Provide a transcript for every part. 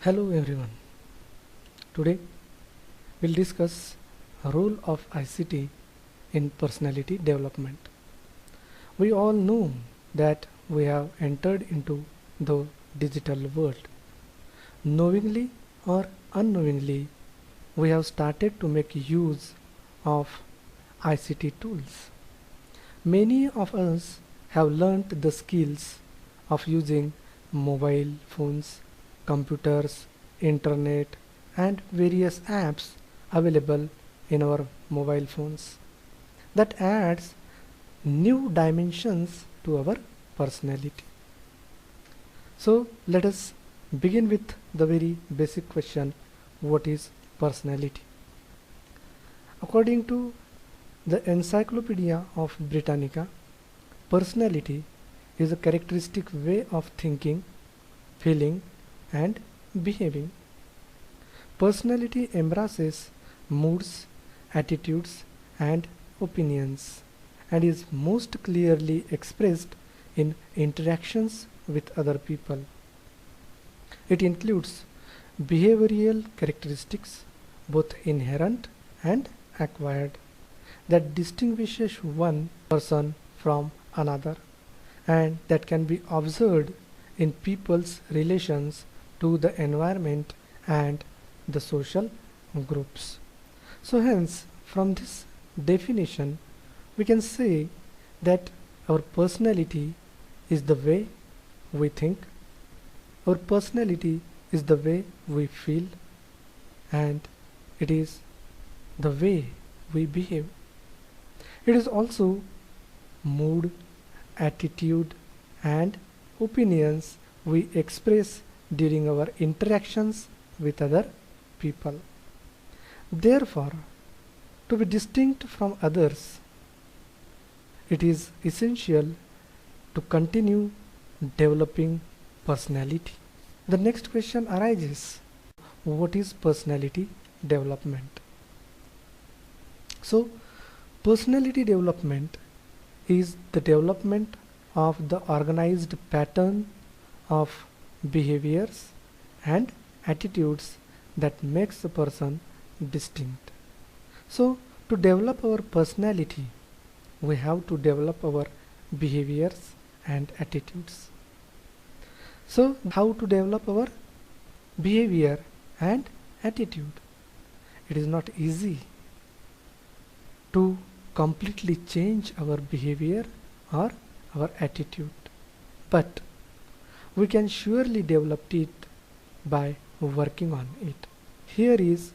Hello everyone. Today we'll discuss a role of ICT in personality development. We all know that we have entered into the digital world. Knowingly or unknowingly, we have started to make use of ICT tools. Many of us have learnt the skills of using mobile phones, computers, internet, and various apps available in our mobile phones. That adds new dimensions to our personality. So let us begin with the very basic question, what is personality? According to the Encyclopedia of Britannica, personality is a characteristic way of thinking, feeling, and behaving. Personality embraces moods, attitudes, and opinions and is most clearly expressed in interactions with other people. It includes behavioral characteristics, both inherent and acquired, that distinguishes one person from another and that can be observed in people's relations to the environment and the social groups. So hence, from this definition, we can say that our personality is the way we think, our personality is the way we feel, and it is the way we behave. It is also mood, attitude, and opinions we express during our interactions with other people. Therefore, to be distinct from others, it is essential to continue developing personality. The next question arises, what is personality development? So, personality development is the development of the organized pattern of behaviors and attitudes that makes a person distinct. So, to develop our personality, we have to develop our behaviors and attitudes. So, how to develop our behavior and attitude? It is not easy to completely change our behavior or our attitude, but we can surely develop it by working on it. Here is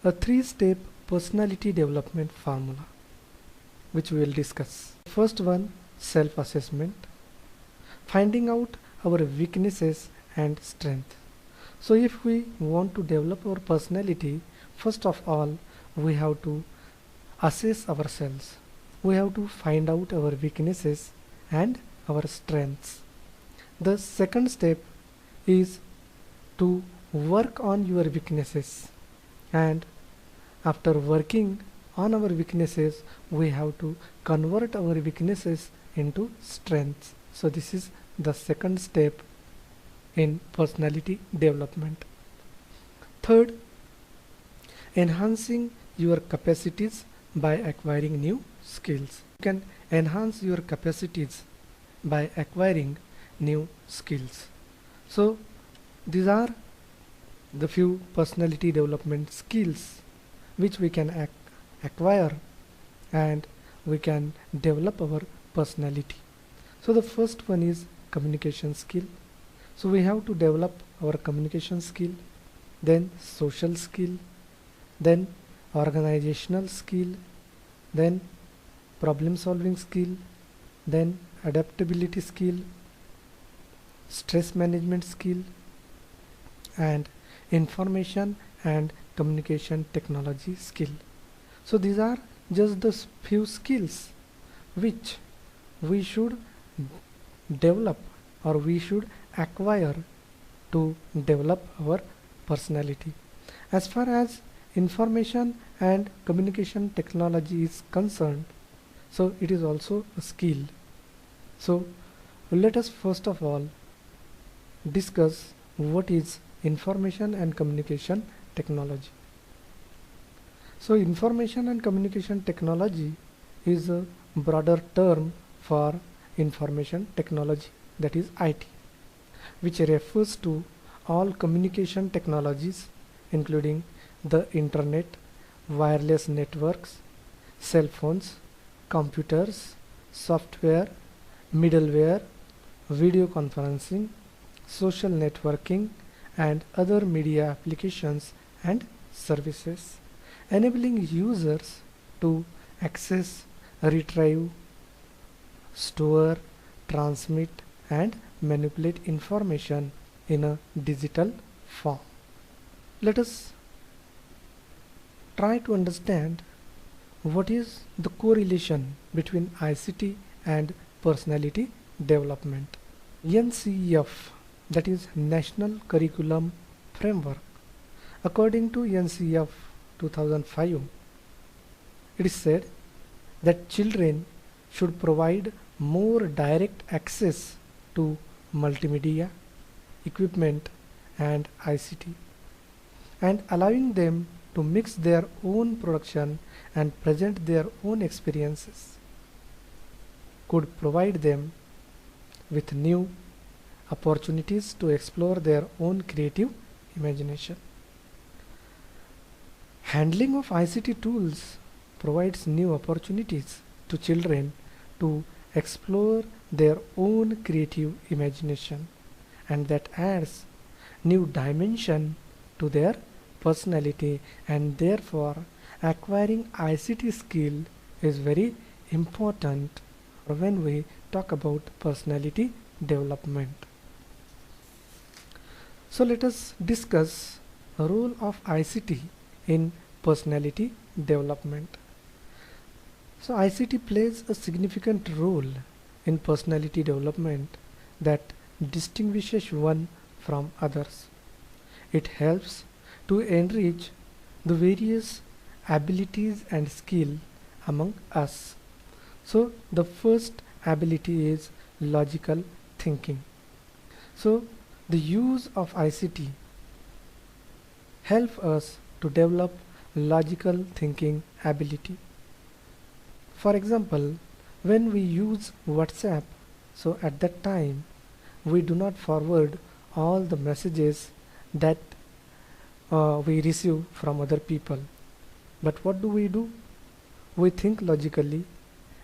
a 3-step personality development formula which we will discuss. First one, self-assessment, finding out our weaknesses and strength. So if we want to develop our personality, first of all we have to assess ourselves. We have to find out our weaknesses and our strengths. The second step is to work on your weaknesses, and after working on our weaknesses we have to convert our weaknesses into strengths. So this is the second step in personality development. Third, enhancing your capacities by acquiring new skills. You can enhance your capacities by acquiring new skills. So these are the few personality development skills which we can acquire and we can develop our personality. So the first one is communication skill. So we have to develop our communication skill, then social skill, then organizational skill, then problem solving skill, then adaptability skill, stress management skill, and information and communication technology skill. So these are just the few skills which we should develop or we should acquire to develop our personality. As far as information and communication technology is concerned, so it is also a skill. So let us first of all discuss what is information and communication technology. So information and communication technology is a broader term for information technology, that is IT, which refers to all communication technologies including the internet, wireless networks, cell phones, computers, software, middleware, video conferencing, social networking, and other media applications and services, enabling users to access, retrieve, store, transmit, and manipulate information in a digital form. Let us try to understand what is the correlation between ICT and personality development. NCEF, that is National Curriculum Framework. According to NCEF 2005, it is said that children should provide more direct access to multimedia, equipment and ICT, and allowing them to mix their own production and present their own experiences could provide them with new opportunities to explore their own creative imagination. Handling of ICT tools provides new opportunities to children to explore their own creative imagination, and that adds new dimension to their personality, and therefore acquiring ICT skill is very important when we talk about personality development. So let us discuss the role of ICT in personality development. So ICT plays a significant role in personality development that distinguishes one from others. It helps to enrich the various abilities and skill among us. So the first ability is logical thinking. So the use of ICT help us to develop logical thinking ability. For example, when we use WhatsApp, so at that time we do not forward all the messages that we receive from other people, but what do? We think logically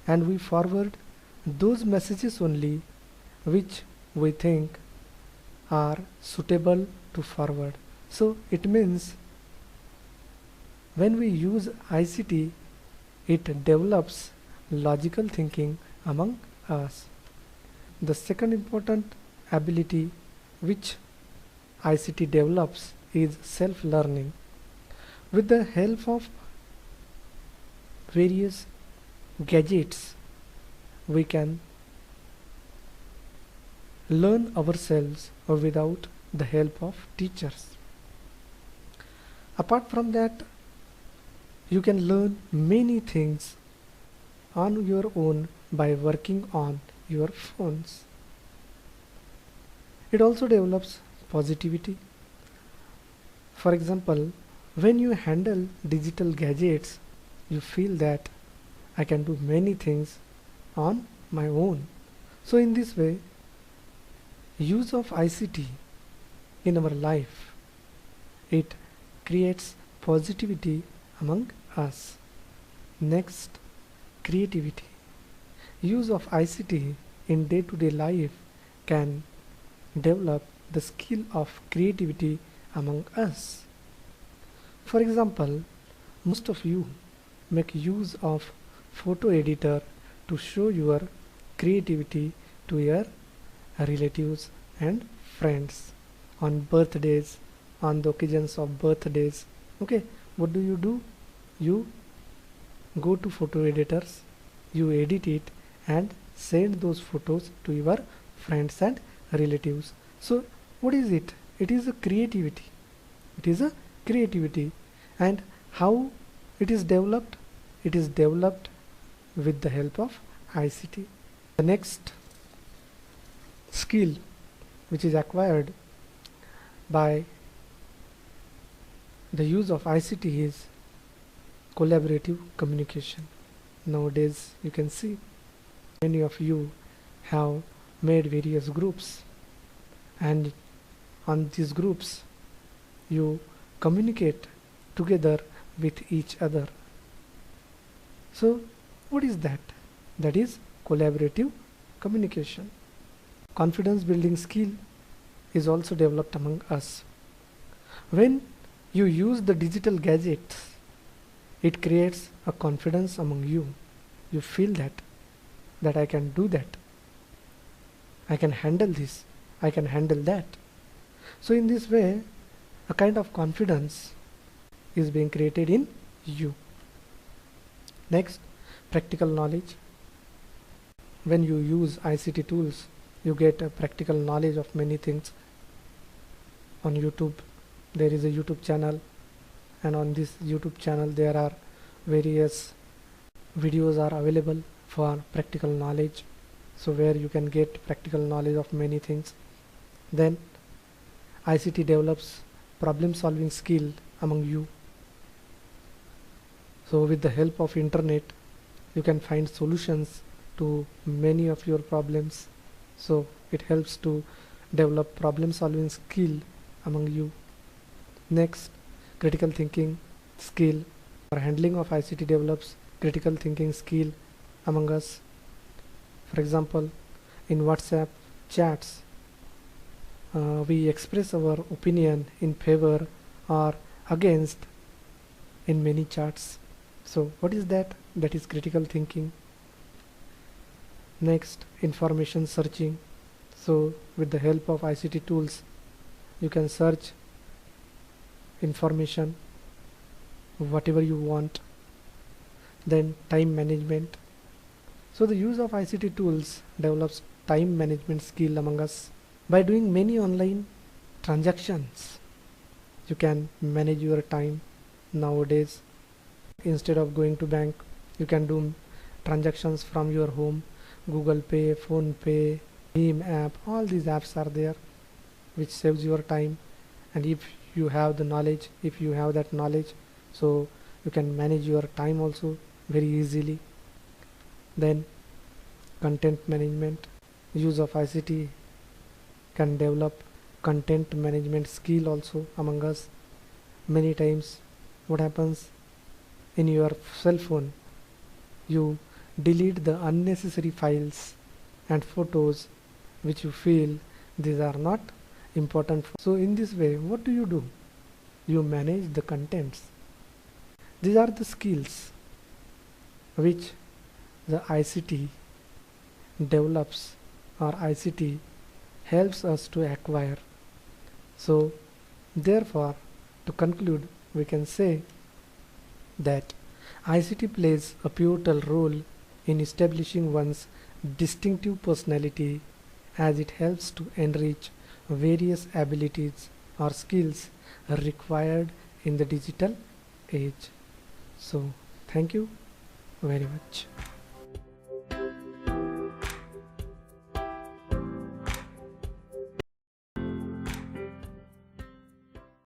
and we forward those messages only which we think are suitable to forward. So it means when we use ICT, it develops logical thinking among us. The second important ability which ICT develops is self-learning. With the help of various gadgets, we can learn ourselves without the help of teachers. Apart from that, you can learn many things on your own by working on your phones. It also develops positivity. For example, when you handle digital gadgets, you feel that I can do many things on my own. So in this way, use of ICT in our life, it creates positivity among us. Next, creativity. Use of ICT in day-to-day life can develop the skill of creativity among us. For example, most of you make use of photo editor to show your creativity to your relatives and friends on birthdays, on the occasions of birthdays. Okay, what do? You go to photo editors, you edit it and send those photos to your friends and relatives. So what is it? It is a creativity. It is a creativity. And how it is developed? It is developed with the help of ICT. The next skill which is acquired by the use of ICT is collaborative communication. Nowadays you can see many of you have made various groups, and on these groups you communicate together with each other. So what is that? That is collaborative communication. Confidence building skill is also developed among us. When you use the digital gadgets, it creates a confidence among you. You feel that I can do that, I can handle this, I can handle that. So in this way, a kind of confidence is being created in you. Next, practical knowledge. When you use ICT tools, you get a practical knowledge of many things. On YouTube, there is a YouTube channel, and on this YouTube channel there are various videos are available for practical knowledge, so where you can get practical knowledge of many things. Then ICT develops problem solving skill among you. So with the help of internet you can find solutions to many of your problems, so it helps to develop problem solving skill among you. Next, critical thinking skill. For handling of ICT develops critical thinking skill among us. For example, in WhatsApp chats, we express our opinion in favor or against in many chats. So what is that? That is critical thinking. Next, information searching. So with the help of ICT tools you can search information whatever you want. Then time management. So the use of ICT tools develops time management skill among us. By doing many online transactions, you can manage your time nowadays. Instead of going to bank, you can do transactions from your home. Google Pay, Phone Pay, Beam app, all these apps are there which saves your time. And if you have the knowledge, if you have that knowledge, so you can manage your time also very easily. Then content management. Use of ICT can develop content management skill also among us. Many times what happens, in your cell phone you delete the unnecessary files and photos which you feel these are not important. So in this way, what do? You manage the contents. These are the skills which the ICT develops, or ICT helps us to acquire. So therefore, to conclude, we can say that ICT plays a pivotal role in establishing one's distinctive personality, as it helps to enrich various abilities or skills required in the digital age. So thank you very much.